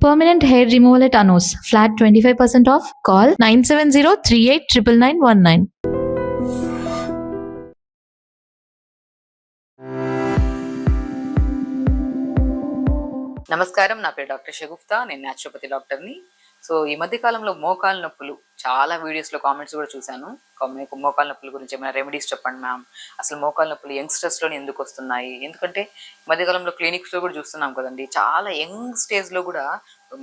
Permanent hair removal at Anos. Flat 25% off. Call 970-389919. నమస్కారం, నా పేరు డాక్టర్ షగుఫ్తా. నేను న్యాచురోపతి డాక్టర్ని. సో ఈ మధ్య కాలంలో మోకాలు నొప్పులు చాలా వీడియోస్లో కామెంట్స్ కూడా చూశాను. మీకు మోకాలు నొప్పుల గురించి ఏమైనా రెమెడీస్ చెప్పండి మ్యామ్, అసలు మోకాలు నొప్పులు యంగ్స్టర్స్లోనే ఎందుకు వస్తున్నాయి? ఎందుకంటే ఈ మధ్యకాలంలో క్లినిక్స్లో కూడా చూస్తున్నాం కదండి, చాలా యంగ్ స్టేజ్లో కూడా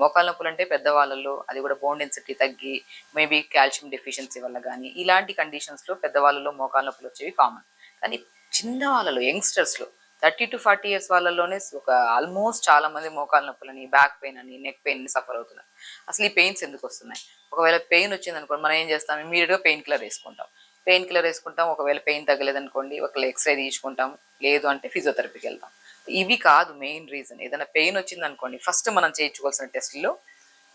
మోకాలు నొప్పులు అంటే పెద్దవాళ్ళలో, అది కూడా బోన్ డెన్సిటీ తగ్గి మేబీ కాల్షియం డెఫిషియన్సీ వల్ల కానీ ఇలాంటి కండిషన్స్లో పెద్దవాళ్ళలో మోకాలు నొప్పులు వచ్చేవి కామన్. కానీ చిన్న వాళ్ళలో, యంగ్స్టర్స్లో 30 to 40 years వాళ్ళలోనే ఒక ఆల్మోస్ట్ చాలా మంది మోకాలు నొప్పులని, బ్యాక్ పెయిన్ అని, నెక్ పెయిన్ సఫర్ అవుతున్నారు. అసలు ఈ పెయిన్స్ ఎందుకు వస్తున్నాయి? ఒకవేళ పెయిన్ వచ్చింది అనుకోండి, మనం ఏం చేస్తాం? ఇమీడియట్గా పెయిన్ కిల్లర్ వేసుకుంటాం. ఒకవేళ పెయిన్ తగ్గలేదనుకోండి, ఒకవేళ ఎక్స్రే తీసుకుంటాం, లేదు అంటే ఫిజియోథెరపీకి వెళ్తాం. ఇవి కాదు మెయిన్ రీజన్. ఏదైనా పెయిన్ వచ్చింది అనుకోండి, ఫస్ట్ మనం చేయించుకోవాల్సిన టెస్ట్లో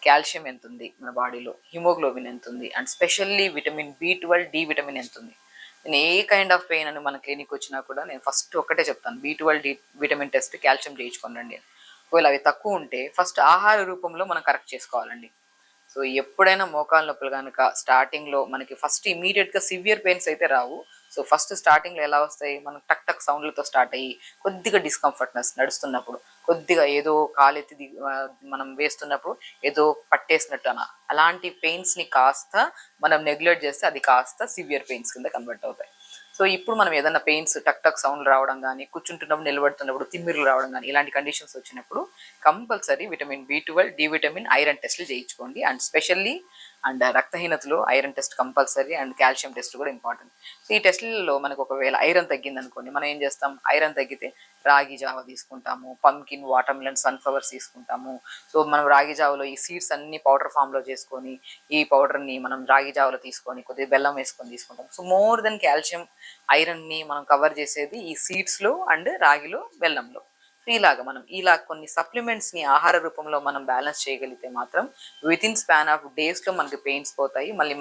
కాల్షియం ఎంత ఉంది మన బాడీలో, హిమోగ్లోబిన్ ఎంత ఉంది, and specially vitamin B12, D vitamin ఎంత ఉంది. నేను ఏ కైండ్ ఆఫ్ పెయిన్ అని మన క్లినిక్ వచ్చినా కూడా నేను ఫస్ట్ ఒక్కటే చెప్తాను, B12, D vitamin test, calcium చేయించుకోనండి. ఒకవేళ అవి తక్కువ ఉంటే ఫస్ట్ ఆహార రూపంలో మనం కరెక్ట్ చేసుకోవాలండి. సో ఎప్పుడైనా మోకాలు నొప్పులు కనుక స్టార్టింగ్లో మనకి ఫస్ట్ ఇమీడియట్గా సివియర్ పెయిన్స్ అయితే రావు. సో ఫస్ట్ స్టార్టింగ్లో ఎలా వస్తాయి? మనకు టక్ టక్ సౌండ్లతో స్టార్ట్ అయ్యి కొద్దిగా డిస్కంఫర్ట్నెస్, నడుస్తున్నప్పుడు కొద్దిగా ఏదో కాలెత్తి మనం వేస్తున్నప్పుడు ఏదో పట్టేసినట్టు అలాంటి పెయిన్స్ని కాస్త మనం నెగ్లెక్ట్ చేస్తే అది కాస్త సివియర్ పెయిన్స్ కింద కన్వర్ట్ అవుతాయి. సో ఇప్పుడు మనం ఏదైనా పెయిన్స్, టక్ టక్ సౌండ్ రావడం కానీ, కూర్చుంటున్నప్పుడు, నిలబడుతున్నప్పుడు తిమ్మిర్లు రావడం కానీ, ఇలాంటి కండిషన్స్ వచ్చినప్పుడు compulsory vitamin B12, D vitamin, iron టెస్ట్లు చేయించుకోండి. అండ్ స్పెషల్లీ రక్తహీనతలో iron test compulsory, and calcium test కూడా ఇంపార్టెంట్. సో ఈ టెస్ట్లలో మనకు ఒకవేళ ఐరన్ తగ్గింది అనుకోండి, మనం ఏం చేస్తాం? ఐరన్ తగ్గితే రాగి జావ తీసుకుంటాము, పంకిన్, వాటర్ మిలన్, సన్ఫ్లవర్స్ తీసుకుంటాము. సో మనం రాగి జావలో ఈ సీడ్స్ అన్ని పౌడర్ ఫామ్లో చేసుకొని, ఈ పౌడర్ని మనం రాగి జావలో తీసుకొని కొద్దిగా బెల్లం వేసుకొని తీసుకుంటాం. సో మోర్ దెన్ కాల్షియం, ఐరన్ని మనం కవర్ చేసేది ఈ సీడ్స్లో అండ్ రాగిలో, బెల్లంలో. ఇలాగ మనం కొన్ని సప్లిమెంట్స్ని ఆహార రూపంలో మనం బ్యాలెన్స్ చేయగలిగితే మాత్రం విత్ ఇన్ స్పాన్ ఆఫ్ డేస్లో మనకి పెయిన్స్ పోతాయి. మళ్ళీ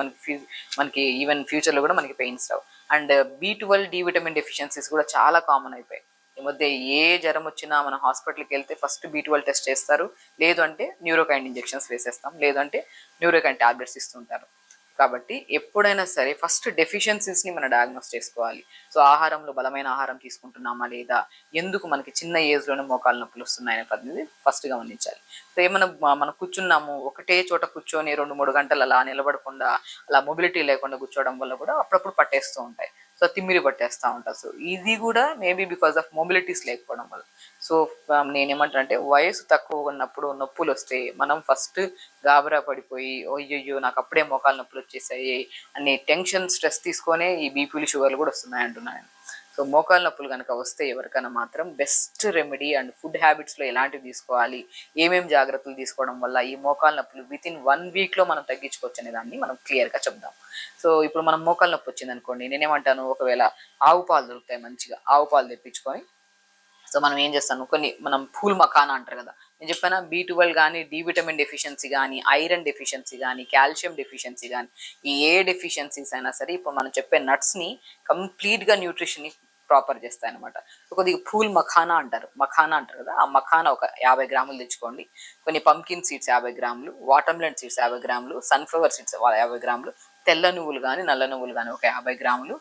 మనకి ఈవెన్ ఫ్యూచర్లో కూడా మనకి పెయిన్స్ రావు. And B12, D vitamin deficiencies కూడా చాలా కామన్ అయిపోయాయి ఈ మధ్య. ఏ జ్వరం వచ్చినా మనం హాస్పిటల్కి వెళ్తే ఫస్ట్ B12 టెస్ట్ చేస్తారు, లేదు అంటే న్యూరోకైన్ ఇంజెక్షన్స్ వేసేస్తాం, లేదు అంటే న్యూరోకైన్ టాబ్లెట్స్ ఇస్తుంటారు. కాబట్టి ఎప్పుడైనా సరే ఫస్ట్ డెఫిషియన్సీస్ని మనం డయాగ్నోస్ చేసుకోవాలి. సో ఆహారంలో బలమైన ఆహారం తీసుకుంటున్నామా లేదా, ఎందుకు మనకి చిన్న ఏజ్లోనే మోకాలు నొప్పులు వస్తున్నాయనే పద్ధతి ఫస్ట్ గమనించాలి. సో ఏమైనా మనం కూర్చున్నాము, ఒకటే చోట కూర్చొని 2-3 గంటలు అలా నిలబడకుండా, అలా మొబిలిటీ లేకుండా కూర్చోవడం వల్ల కూడా అప్పుడప్పుడు పట్టేస్తూ ఉంటాయి. సో తిమ్మిరి పట్టేస్తూ ఉంటారు. సో ఇది కూడా మేబీ బికాస్ ఆఫ్ మొబిలిటీస్ లేకపోవడం వల్ల. సో నేనేమంటానంటే, వయసు తక్కువ ఉన్నప్పుడు నొప్పులు వస్తే మనం ఫస్ట్ గాబరా పడిపోయి, అయ్యయ్యో నాకు అప్పుడే మోకాలు నొప్పులు వచ్చేసాయి అనే టెన్షన్, స్ట్రెస్ తీసుకొనే ఈ బీపీలు, షుగర్లు కూడా వస్తున్నాయి అంటున్నాను. సో మోకాలు నొప్పులు కనుక వస్తే ఎవరికైనా మాత్రం బెస్ట్ రెమెడీ అండ్ ఫుడ్ హ్యాబిట్స్లో ఎలాంటివి తీసుకోవాలి, ఏమేమి జాగ్రత్తలు తీసుకోవడం వల్ల ఈ మోకాలు నొప్పులు విత్ ఇన్ 1 వీక్లో మనం తగ్గించుకోవచ్చు అనే దాన్ని మనం క్లియర్గా చెప్దాం. సో ఇప్పుడు మనం మోకాలు నొప్పి వచ్చింది అనుకోండి, నేనేమంటాను, ఒకవేళ ఆవు పాలు దొరుకుతాయి, మంచిగా ఆవు పాలు తెప్పించుకొని, సో మనం ఏం చేస్తాను, మనం పూల్ మఖానా అంటారు కదా, నేను చెప్పాను B12 కానీ, డి విటమిన్ డెఫిషియన్సీ కానీ, ఐరన్ డెఫిషియన్సీ కానీ, కాల్షియం డెఫిషియన్సీ కానీ, ఈ ఏ డెఫిషియన్సీస్ అయినా సరే ఇప్పుడు మనం చెప్పే నట్స్ని కంప్లీట్గా న్యూట్రిషన్ని ప్రాపర్ చేస్తాయి అనమాట. సో కొద్దిగా పూల్ మఖానా అంటారు కదా, ఆ మఖానా ఒక 50 గ్రాములు తెచ్చుకోండి. కొన్ని పంకిన్ సీడ్స్ 50 గ్రాములు, వాటర్ మిలన్ సీడ్స్ 50 గ్రాములు, సన్ఫ్లవర్ సీడ్స్ 50 గ్రాములు, తెల్ల నువ్వులు కానీ, నల్ల నువ్వులు కానీ ఒక 50 గ్రాములు,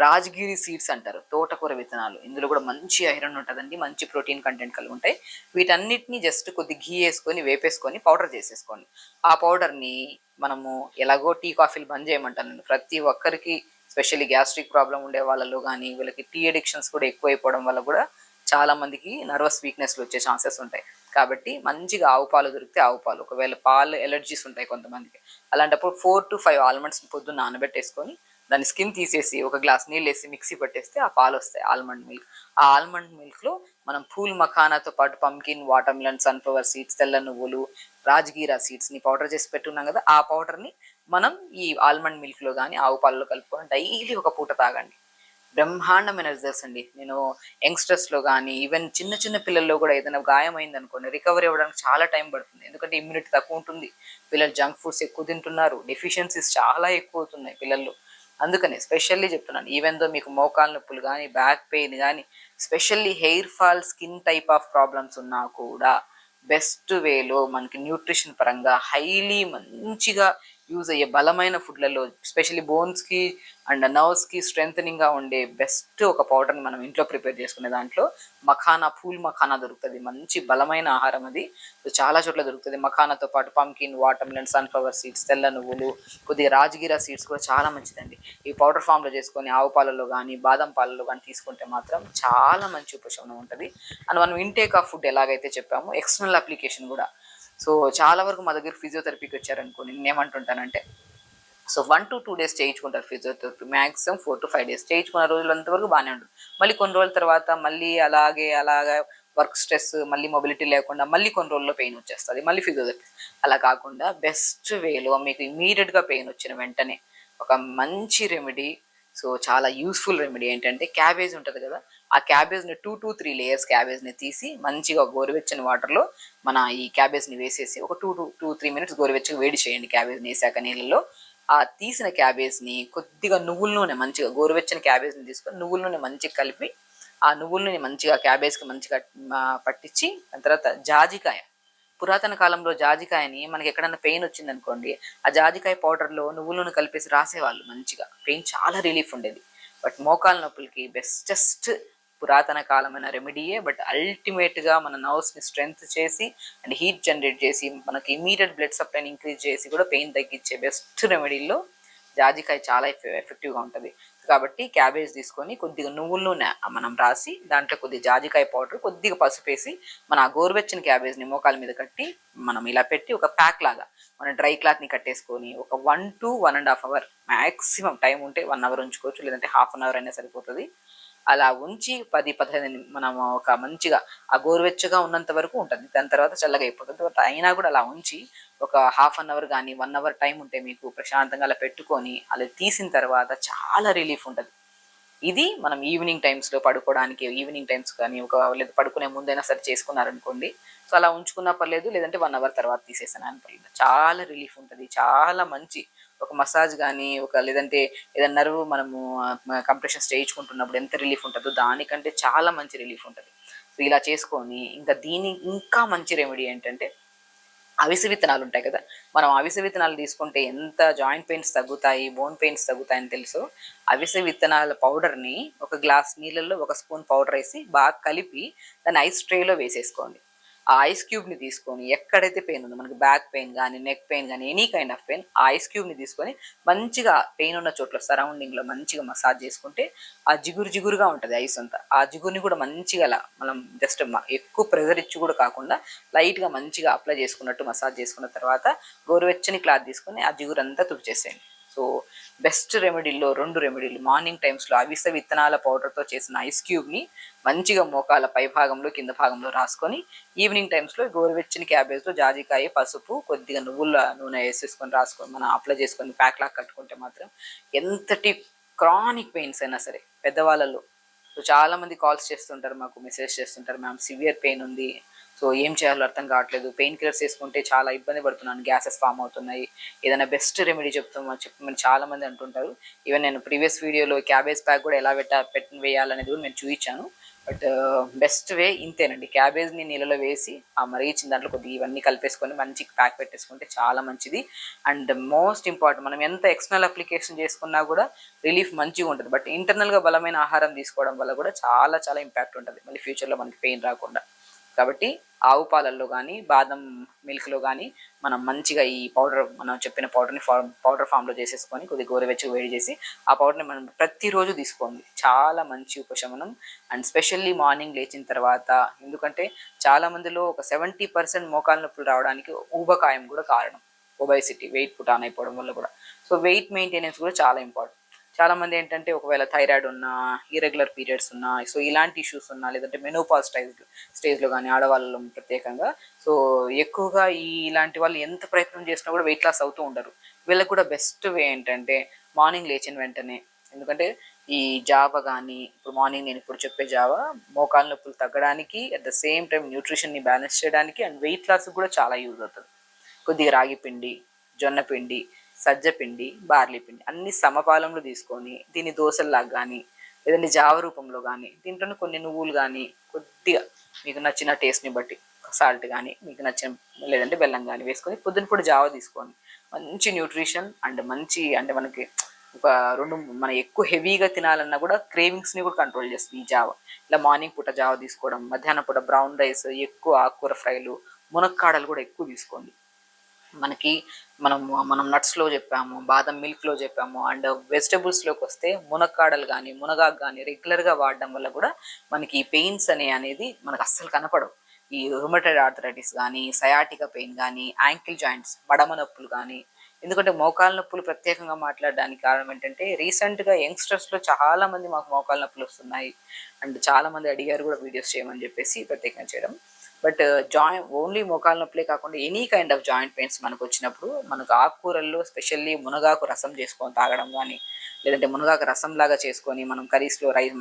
రాజగిరి సీడ్స్ అంటారు, తోటకూర విత్తనాలు, ఇందులో కూడా మంచి ఐరన్ ఉంటుందండి, మంచి ప్రోటీన్ కంటెంట్ కలిగి ఉంటాయి. వీటన్నిటిని జస్ట్ కొద్ది ఘీ వేసుకొని వేపేసుకొని పౌడర్ చేసేసుకోండి. ఆ పౌడర్ని మనము ఎలాగో టీ కాఫీలు బంద్ చేయమంటాను ప్రతి ఒక్కరికి, స్పెషల్లీ గ్యాస్ట్రిక్ ప్రాబ్లం ఉండే వాళ్ళలో కానీ, వీళ్ళకి టీ అడిక్షన్స్ కూడా ఎక్కువైపోవడం వల్ల కూడా చాలా మందికి నర్వస్ వీక్నెస్లు వచ్చే ఛాన్సెస్ ఉంటాయి. కాబట్టి మంచిగా ఆవు పాలు దొరికితే ఆవు పాలు, ఒకవేళ పాలు ఎలర్జీస్ ఉంటాయి కొంతమందికి, అలాంటప్పుడు 4 to 5 ఆల్మండ్స్ పొద్దున్న నానబెట్టేసుకొని దాని స్కిన్ తీసేసి ఒక గ్లాస్ నీళ్ళు వేసి మిక్సీ పట్టేస్తే ఆ పాలు వస్తాయి, ఆల్మండ్ మిల్క్. ఆ ఆల్మండ్ మిల్క్లో మనం పూల్ మఖానాతో పాటు pumpkin, water melon, sunflower seeds, తెల్ల నువ్వులు, రాజగీరా సీడ్స్ని పౌడర్ చేసి పెట్టున్నాం కదా, ఆ పౌడర్ని మనం ఈ ఆల్మండ్ మిల్క్లో కానీ ఆవు పాలలో కలుపుకొని డైలీ ఒక పూట తాగండి. బ్రహ్మాండమైన రిజల్ట్స్ అండి. నేను యంగ్స్టర్స్లో కానీ, ఈవెన్ చిన్న చిన్న పిల్లల్లో కూడా ఏదైనా గాయం అయింది అనుకోండి, రికవరీ అవ్వడానికి చాలా టైం పడుతుంది. ఎందుకంటే ఇమ్యూనిటీ తక్కువ ఉంటుంది, పిల్లలు జంక్ ఫుడ్స్ ఎక్కువ తింటున్నారు, డెఫిషియన్సీస్ చాలా ఎక్కువ అవుతున్నాయి పిల్లల్లో. అందుకని స్పెషల్లీ చెప్తున్నాను, ఈవెన్ దో మీకు మోకాలు నొప్పులు కానీ, బ్యాక్ పెయిన్ కానీ, specially hair fall, skin type of problems ఉన్నా కూడా బెస్ట్ వేలో మనకి న్యూట్రిషన్ పరంగా హైలీ మంచిగా యూజ్ అయ్యే బలమైన ఫుడ్లలో ఎస్పెషల్లీ బోన్స్కి అండ్ నర్వ్స్కి స్ట్రెంగ్ గా ఉండే బెస్ట్ ఒక పౌడర్ని మనం ఇంట్లో ప్రిపేర్ చేసుకునే దాంట్లో మఖానా, పూల్ మఖానా దొరుకుతుంది. మంచి బలమైన ఆహారం అది. చాలా చోట్ల దొరుకుతుంది. మఖానాతో పాటు pumpkin, water melon, sunflower seeds, తెల్ల నువ్వులు, కొద్దిగా రాజగిరా సీడ్స్ కూడా చాలా మంచిదండి. ఈ పౌడర్ ఫామ్లో చేసుకొని ఆవు పాలలో కానీ బాదం పాలలో కానీ తీసుకుంటే మాత్రం చాలా మంచి ఉపశమనం ఉంటుంది. అండ్ మనం ఇంటేక్ ఆఫ్ ఫుడ్ ఎలాగైతే చెప్పామో ఎక్స్టర్నల్ అప్లికేషన్ కూడా. సో చాలా వరకు మా దగ్గర ఫిజియోథెరపీకి వచ్చారనుకోండి, నేను ఏమంటుంటానంటే సో 1 to 2 days చేయించుకుంటారు ఫిజియోథెరపీ, మ్యాక్సిమం 4 to 5 days చేయించుకున్న రోజులు అంతవరకు బాగానే ఉంటుంది. మళ్ళీ కొన్ని రోజుల తర్వాత మళ్ళీ అలాగా వర్క్ స్ట్రెస్, మళ్ళీ మొబిలిటీ లేకుండా మళ్ళీ కొన్ని రోజుల్లో పెయిన్ వచ్చేస్తుంది, మళ్ళీ ఫిజియోథెరపీ. అలా కాకుండా బెస్ట్ వేలో మీకు ఇమీడియట్గా పెయిన్ వచ్చిన వెంటనే ఒక మంచి రెమెడీ, సో చాలా యూస్ఫుల్ రెమెడీ ఏంటంటే క్యాబేజ్ ఉంటుంది కదా, ఆ క్యాబేజ్ని 2 to 3 layers క్యాబేజ్ని తీసి మంచిగా గోరువెచ్చని వాటర్లో మన ఈ క్యాబేజ్ని వేసేసి ఒక 2 to 3 minutes గోరువెచ్చగా వేడి చేయండి. క్యాబేజ్ని వేసాక నీళ్ళలో ఆ తీసిన క్యాబేజ్ని కొద్దిగా నువ్వుల నూనె, మంచిగా గోరువెచ్చని క్యాబేజ్ని తీసుకొని నువ్వుల నూనె మంచిగా కలిపి ఆ నువ్వుల నూనె మంచిగా క్యాబేజ్కి మంచిగా పట్టించి, దాని తర్వాత జాజికాయ, పురాతన కాలంలో జాజికాయని మనకి ఎక్కడన్నా పెయిన్ వచ్చింది అనుకోండి, ఆ జాజికాయ పౌడర్లో నువ్వుల నూనె కలిపేసి రాసేవాళ్ళు, మంచిగా పెయిన్ చాలా రిలీఫ్ ఉండేది. బట్ మోకాల నొప్పులకి బెస్టెస్ట్ పురాతన కాలమైన రెమెడీయే. బట్ అల్టిమేట్గా మన నర్వ్స్ని స్ట్రెంగ్త్ చేసి అండ్ హీట్ జనరేట్ చేసి మనకి ఇమీడియట్ బ్లడ్ సప్లైని ఇంక్రీజ్ చేసి కూడా పెయిన్ తగ్గించే బెస్ట్ రెమెడీలో జాజికాయ చాలా ఎఫెక్టివ్గా ఉంటుంది. కాబట్టి క్యాబేజ్ తీసుకొని కొద్దిగా నువ్వుల నూనె మనం రాసి దాంట్లో కొద్దిగా జాజికాయ పౌడర్, కొద్దిగా పసుపు వేసి మన ఆ గోరువెచ్చని క్యాబేజ్ని మోకాల మీద కట్టి మనం ఇలా పెట్టి ఒక ప్యాక్ లాగా మన డ్రై క్లాత్ని కట్టేసుకొని ఒక 1 to 1.5 hours మ్యాక్సిమం టైం ఉంటే 1 hour ఉంచుకోవచ్చు, లేదంటే హాఫ్ అన్ అవర్ అయినా సరిపోతుంది. అలా ఉంచి 10-15 మనం ఒక మంచిగా ఆ గోరువెచ్చగా ఉన్నంత వరకు ఉంటుంది, దాని తర్వాత చల్లగా అయిపోతుంది. బట్ అయినా కూడా అలా ఉంచి ఒక హాఫ్ అన్ అవర్ కానీ 1 hour టైం ఉంటే మీకు ప్రశాంతంగా అలా పెట్టుకొని అలా తీసిన తర్వాత చాలా రిలీఫ్ ఉంటుంది. ఇది మనం ఈవినింగ్ టైమ్స్లో పడుకోవడానికి, ఈవినింగ్ టైమ్స్ కానీ ఒక లేదా పడుకునే ముందైనా సరే చేసుకున్నారనుకోండి, సో అలా ఉంచుకున్నా పర్లేదు, లేదంటే 1 hour తర్వాత తీసేసాను అని పర్లేదు, చాలా రిలీఫ్ ఉంటుంది. చాలా మంచి ఒక మసాజ్ కానీ ఒక లేదంటే ఏదైనా నర్వ్ మనము కంప్రెషన్స్ చేయించుకుంటున్నప్పుడు ఎంత రిలీఫ్ ఉంటుందో దానికంటే చాలా మంచి రిలీఫ్ ఉంటుంది. సో ఇలా చేసుకొని ఇంకా ఇంకా మంచి రెమెడీ ఏంటంటే అవిసె విత్తనాలు ఉంటాయి కదా, మనం అవిసె విత్తనాలు తీసుకుంటే ఎంత జాయింట్ పెయిన్స్ తగ్గుతాయి, బోన్ పెయిన్స్ తగ్గుతాయని తెలుసు. అవిసె విత్తనాల పౌడర్ని ఒక గ్లాస్ నీళ్ళల్లో 1 స్పూన్ పౌడర్ వేసి బాగా కలిపి దాన్ని ఐస్ ట్రేలో వేసేసుకోండి. ఆ ఐస్ క్యూబ్ని తీసుకొని ఎక్కడైతే పెయిన్ ఉందో, మనకి బ్యాక్ పెయిన్ కానీ నెక్ పెయిన్ కానీ ఎనీ కైండ్ ఆఫ్ పెయిన్, ఆ ఐస్ క్యూబ్ని తీసుకొని మంచిగా పెయిన్ ఉన్న చోట్ల సరౌండింగ్లో మంచిగా మసాజ్ చేసుకుంటే ఆ జిగురుగా ఉంటుంది ఐస్ అంతా. ఆ జిగురుని కూడా మంచిగా అలా మనం జస్ట్ ఎక్కువ ప్రెజర్ ఇచ్చి కూడా కాకుండా లైట్గా మంచిగా అప్లై చేసుకున్నట్టు మసాజ్ చేసుకున్న తర్వాత గోరువెచ్చని క్లాత్ తీసుకొని ఆ జిగురు అంతా తుడిచేసేయండి. సో బెస్ట్ రెమెడీల్లో 2 రెమెడీలు, మార్నింగ్ టైమ్స్లో అవిసె విత్తనాల పౌడర్తో చేసిన ఐస్ క్యూబ్ని మంచిగా మోకాల పై భాగంలో కింద భాగంలో రాసుకొని, ఈవినింగ్ టైమ్స్లో గోరువెచ్చని క్యాబేజ్లో జాజికాయ, పసుపు, కొద్దిగా నువ్వుల నూనె వేసేసుకొని రాసుకొని మనం అప్లై చేసుకొని ప్యాక్ లాగా కట్టుకుంటే మాత్రం ఎంతటి క్రానిక్ పెయిన్స్ అయినా సరే పెద్దవాళ్ళలో. సో చాలామంది కాల్స్ చేస్తుంటారు, మాకు మెసేజ్ చేస్తుంటారు, మ్యామ్ సివియర్ పెయిన్ ఉంది, సో ఏం చేయాలో అర్థం కావట్లేదు, పెయిన్ కిల్లర్స్ వేసుకుంటే చాలా ఇబ్బంది పడుతున్నాను, గ్యాసెస్ ఫామ్ అవుతున్నాయి, ఏదైనా బెస్ట్ రెమెడీ చెప్పమని చాలామంది అంటుంటారు. ఈవెన్ నేను ప్రీవియస్ వీడియోలో క్యాబేజ్ ప్యాక్ కూడా ఎలా వేయాలనేది కూడా నేను చూపించాను. బట్ బెస్ట్ వే ఇంతేనండి, క్యాబేజ్ని నీళ్ళలో వేసి ఆ మరిగించిన దాంట్లో కొద్దిగా ఇవన్నీ కలిపేసుకొని మంచి ప్యాక్ పెట్టేసుకుంటే చాలా మంచిది. అండ్ మోస్ట్ ఇంపార్టెంట్, మనం ఎంత ఎక్స్టర్నల్ అప్లికేషన్ చేసుకున్నా కూడా రిలీఫ్ మంచిగా ఉంటుంది. బట్ ఇంటర్నల్గా బలమైన ఆహారం తీసుకోవడం వల్ల కూడా చాలా చాలా ఇంపాక్ట్ ఉంటుంది మళ్ళీ ఫ్యూచర్లో మనకి పెయిన్ రాకుండా. కాబట్టి ఆవు పాలల్లో కానీ బాదం మిల్క్లో కానీ మనం మంచిగా ఈ పౌడర్, మనం చెప్పిన పౌడర్ని పౌడర్ ఫామ్లో చేసేసుకొని కొద్దిగా గోరువెచ్చగా వేడి చేసి ఆ పౌడర్ని మనం ప్రతిరోజు తీసుకోండి, చాలా మంచి ఉపశమనం. అండ్ స్పెషల్లీ మార్నింగ్ లేచిన తర్వాత, ఎందుకంటే చాలామందిలో ఒక 70% మోకాలు నొప్పులు రావడానికి ఊబకాయం కూడా కారణం, ఒబైసిటీ, వెయిట్ పుట్ ఆన్ అయిపోవడం వల్ల కూడా. సో వెయిట్ మెయింటెనెన్స్ కూడా చాలా ఇంపార్టెంట్. చాలామంది ఏంటంటే ఒకవేళ థైరాయిడ్ ఉన్నా, ఇర్రెగ్యులర్ పీరియడ్స్ ఉన్నా, సో ఇలాంటి ఇష్యూస్ ఉన్నా, లేదంటే మెనోపాజ్ స్టేజ్లో కానీ ఆడవాళ్ళలో ప్రత్యేకంగా, సో ఎక్కువగా ఇలాంటి వాళ్ళు ఎంత ప్రయత్నం చేసినా కూడా వెయిట్ లాస్ అవుతూ ఉంటారు. వీళ్ళకి కూడా బెస్ట్ వే ఏంటంటే మార్నింగ్ లేచిన వెంటనే, ఎందుకంటే ఈ జావ కానీ, ఇప్పుడు మార్నింగ్ నేను ఇప్పుడు చెప్పే జావ మోకాలు నొప్పులు తగ్గడానికి, అట్ ద సేమ్ టైం న్యూట్రిషన్ని బ్యాలెన్స్ చేయడానికి అండ్ వెయిట్ లాస్ కూడా చాలా యూజ్ అవుతుంది. కొద్దిగా రాగి పిండి, జొన్న పిండి, సజ్జ పిండి, బార్లీ పిండి అన్ని సమపాలంలో తీసుకొని దీన్ని దోశల్లాగా కానీ లేదంటే జావ రూపంలో కానీ, దీంట్లోనే కొన్ని నువ్వులు కానీ కొద్దిగా మీకు నచ్చిన టేస్ట్ని బట్టి సాల్ట్ కానీ మీకు నచ్చిన లేదంటే బెల్లం కానీ వేసుకొని పొద్దునపూట జావ తీసుకోండి. మంచి న్యూట్రిషన్ అండ్ మంచి అంటే మనకి ఒక మనం ఎక్కువ హెవీగా తినాలన్నా కూడా క్రేవింగ్స్ని కూడా కంట్రోల్ చేస్తుంది ఈ జావ. ఇలా మార్నింగ్ పూట జావ తీసుకోవడం, మధ్యాహ్నం పూట బ్రౌన్ రైస్, ఎక్కువ ఆకుకూర ఫ్రైలు, మునక్కాడలు కూడా ఎక్కువ తీసుకోండి. మనం నట్స్లో చెప్పాము, బాదం మిల్క్లో చెప్పాము. అండ్ వెజిటబుల్స్లోకి వస్తే మునక్కాడలు కానీ మునగాకు కానీ రెగ్యులర్గా వాడడం వల్ల కూడా మనకి ఈ పెయిన్స్ అనేది మనకు అస్సలు కనపడవు. ఈ రుమటైడ్ ఆర్థరైటిస్ కానీ, సయాటికా పెయిన్ కానీ, యాంకిల్ జాయింట్స్ మడమ నొప్పులు కానీ. ఎందుకంటే మోకాళ్ళ నొప్పులు ప్రత్యేకంగా మాట్లాడడానికి కారణం ఏంటంటే రీసెంట్గా యంగ్స్టర్స్లో చాలామంది మాకు మోకాళ్ళ నొప్పులు వస్తున్నాయి అండ్ చాలామంది అడిగారు కూడా వీడియోస్ చేయమని చెప్పేసి ప్రత్యేకంగా చేయడం. బట్ ఓన్లీ మోకాళ్ళ నొప్పులే కాకుండా any kind of joint pains మనకు వచ్చినప్పుడు మనకు ఆకుకూరల్లో స్పెషల్లీ మునగాకు రసం చేసుకొని తాగడం కానీ, లేదంటే మునగాకు రసం లాగా చేసుకొని మనం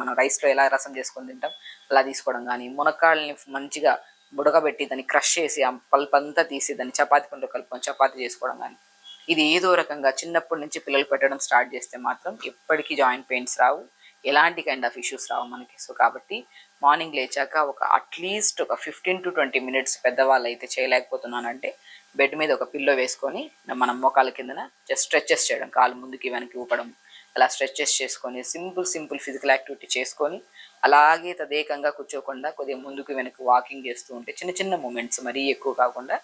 మనం రైస్లో ఎలా రసం చేసుకొని తింటాం అలా తీసుకోవడం కానీ, మునక్కాళ్ళని మంచిగా బుడకబెట్టి దాన్ని క్రష్ చేసి ఆ పల్ప్ అంతా తీసి దాన్ని చపాతీ పిండిలో కలుపుకొని చపాతీ చేసుకోవడం కానీ, ఇది ఏదో రకంగా చిన్నప్పటి నుంచి పిల్లలు పెట్టడం స్టార్ట్ చేస్తే మాత్రం ఎప్పటికీ జాయింట్ పెయిన్స్ రావు, ఎలాంటి కైండ్ ఆఫ్ ఇష్యూస్ రావు మనకి. సో కాబట్టి మార్నింగ్ లేచాక అట్లీస్ట్ ఒక 15 to 20 minutes పెద్దవాళ్ళు అయితే చేయలేకపోతున్నానంటే బెడ్ మీద ఒక పిల్లో వేసుకొని మనం మోకాల కిందన జస్ట్ స్ట్రెచెస్ చేయడం, కాలు ముందుకి వెనక్కి ఊపడం, అలా స్ట్రెచెస్ చేసుకొని సింపుల్ ఫిజికల్ యాక్టివిటీ చేసుకొని అలాగే తదేకంగా కూర్చోకుండా కొద్దిగా ముందుకు వెనక్కి వాకింగ్ చేస్తూ ఉంటే చిన్న మూమెంట్స్, మరీ ఎక్కువ కాకుండా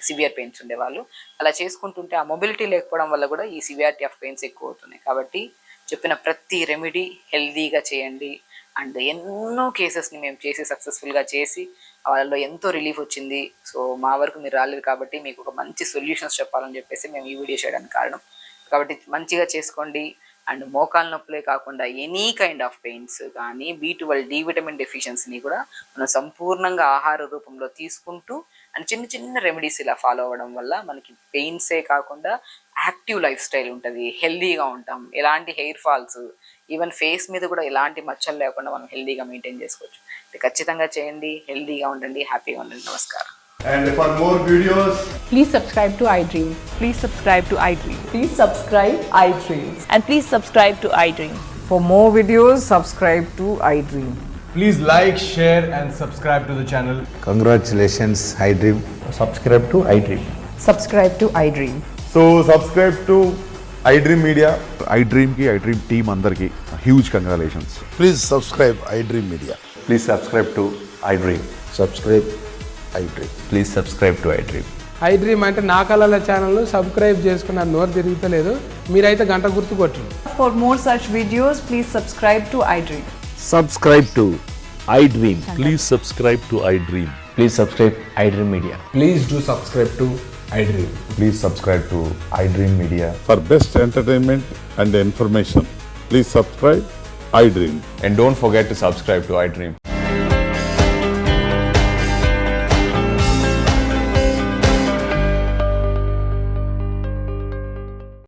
సివియర్ పెయిన్స్ ఉండేవాళ్ళు అలా చేసుకుంటుంటే ఆ మొబిలిటీ లేకపోవడం వల్ల కూడా ఈ సివియారిటీ ఆఫ్ పెయిన్స్ ఎక్కువ అవుతున్నాయి. కాబట్టి చెప్పిన ప్రతి రెమెడీ హెల్దీగా చేయండి. అండ్ ఎన్నో కేసెస్ని మేము చేసి సక్సెస్ఫుల్గా చేసి వాళ్ళలో ఎంతో రిలీఫ్ వచ్చింది. సో మా వరకు మీరు రాలేదు కాబట్టి మీకు ఒక మంచి సొల్యూషన్స్ చెప్పాలని చెప్పేసి మేము ఈ వీడియో చేయడానికి కారణం. కాబట్టి మంచిగా చేసుకోండి. అండ్ మోకాళ్ళ నొప్పులే కాకుండా ఎనీ కైండ్ ఆఫ్ పెయిన్స్ కానీ, B12 D విటమిన్ డెఫిషియన్సీని కూడా మనం సంపూర్ణంగా ఆహార రూపంలో తీసుకుంటూ అండ్ చిన్న రెమెడీస్ ఇలా ఫాలో అవ్వడం వల్ల మనకి పెయిన్సే కాకుండా యాక్టివ్ లైఫ్ స్టైల్ ఉంటుంది, హెల్దీగా ఉంటాం, ఎలాంటి హెయిర్ ఫాల్స్, ఈవెన్ ఫేస్ మీద కూడా ఎలాంటి మచ్చలు లేకుండా మనం హెల్దీగా మెయింటైన్ చేసుకోవచ్చు. ఖచ్చితంగా చేయండి, హెల్దీగా ఉండండి, హ్యాపీగా ఉండండి. నమస్కారం. And for more videos, Please subscribe to iDream. Please subscribe to iDream. Please subscribe iDream. And please subscribe to iDream. For more videos, subscribe to iDream. please like, share and subscribe to the channel. Congratulations, iDream. Subscribe to iDream. Subscribe to iDream. So subscribe to iDream Media. iDream team అందరికి huge congratulations. Please subscribe iDream Media. Please subscribe to iDream. Subscribe iDream. Please subscribe to iDream. iDream అంటే నా కళల ఛానల్ను subscribe చేసుకున్న నోరు తిరుగుతలేదు, మీరైతే గంట గుర్తు కొట్టండి. For more such videos, please subscribe to iDream. Subscribe to iDream. Please subscribe to iDream. Please subscribe iDream Media. Please do subscribe to iDream. Please subscribe to iDream Media. For best entertainment and information, please subscribe iDream. And don't forget to subscribe to iDream.